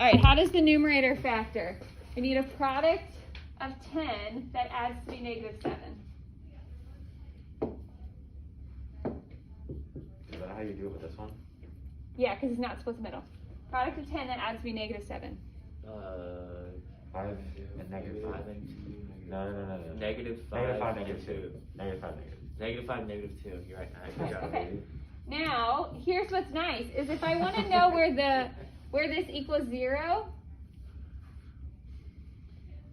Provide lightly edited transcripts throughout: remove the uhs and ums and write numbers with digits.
All right, how does the numerator factor? We need a product of 10 that adds to be negative 7. Is that how you do it with this one? Yeah, because it's not split the middle. Product of 10 that adds to be negative 7. 5 and negative 5. No. Negative 5, Negative 5, negative 2. Negative 5, negative. Negative 5, negative 2. You're right. Good job. Okay. Now, here's what's nice, is if I want to know where this equals 0,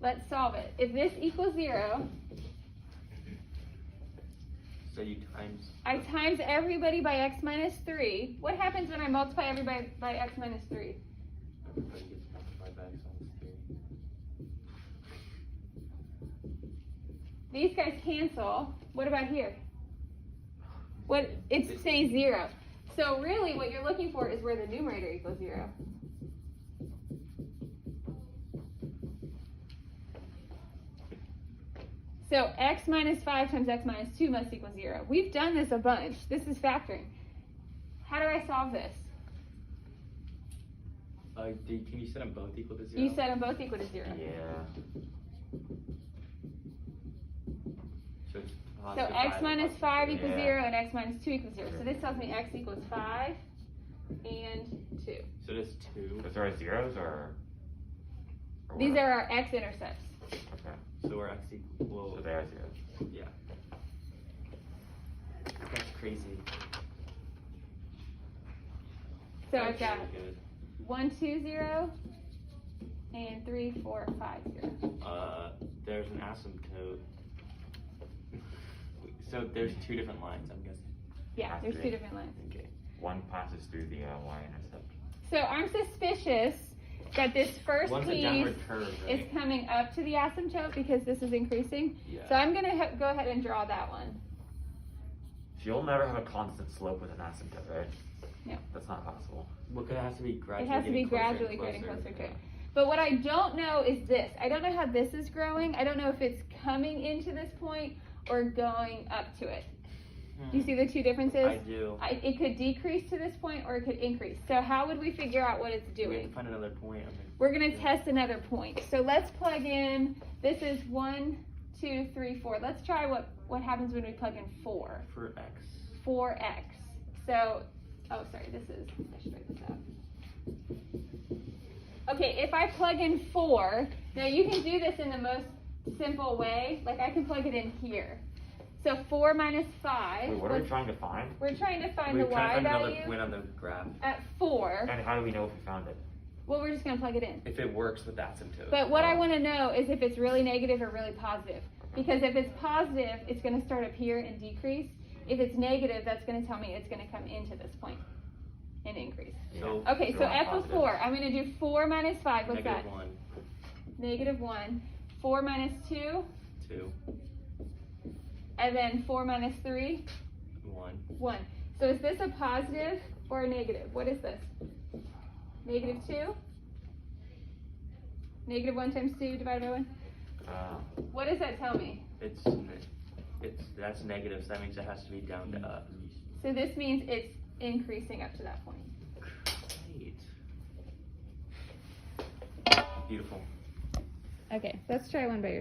let's solve it. If this equals 0, So you times. I times everybody by x minus 3. What happens when I multiply everybody by x minus 3? Everybody gets multiplied by x minus 3. These guys cancel. What about here? It stays 0. So really what you're looking for is where the numerator equals 0. So x minus 5 times x minus 2 must equal 0. We've done this a bunch. This is factoring. How do I solve this? Can you set them both equal to 0? You set them both equal to 0. Yeah. So So x minus 5 equals Yeah. 0 and x minus 2 equals 0. So this tells me x equals 5 and 2. So does 2. Those are zeros or These what? are our x-intercepts. Okay. So we're x equal. So they are zeros. Yeah. That's crazy. So That's I've got really good. 1, 2, 0 and 3, 4, 5, 0. There's an asymptote. So there's 2 different lines, I'm guessing. Yeah, Has there's to 2 be. different lines. Okay. One passes through the y-intercept. So I'm suspicious that this first One's a piece downward curve, is right? coming up to the asymptote because this is increasing. Yeah. So I'm going to go ahead and draw that one. So you'll never have a constant slope with an asymptote, right? No. That's not possible. Because it has to be gradually. It has to be getting closer and gradually getting closer. closer to it. But what I don't know is this. I don't know how this is growing. I don't know if it's coming into this point or going up to it. Do you see the two differences? I do. It could decrease to this point or it could increase. So how would we figure out what it's We have doing? to find another point. We're going to test another point. So let's plug in, this is 1, 2, 3, 4. Let's try what happens when we plug in 4. For x. 4x. So, oh, sorry, I should write this out. Okay, if I plug in 4, now you can do this in the most simple way. Like I can plug it in here. So 4 minus 5. Wait, what are we trying to find? We're trying to find We're the trying y to find another value point on the graph. at 4. And how do we know if we found it? Well, we're just going to plug it in. If it works with asymptote. But what I want to know is if it's really negative or really positive. Because if it's positive, it's going to start up here and decrease. If it's negative, that's going to tell me it's going to come into this point and increase. So Okay, so Go f of positive. 4. I'm going to do 4 minus 5. What's negative that? 1, Negative 1. 4 minus 2. 2, And then 4 minus 3. 1. 1. So is this a positive or a negative? What is this? Negative 2? Negative 1 times 2 divided by 1? What does that tell me? That's negative, so that means it has to be down to up. So this means it's increasing up to that point. Great. Beautiful. Okay, let's try one by yourself.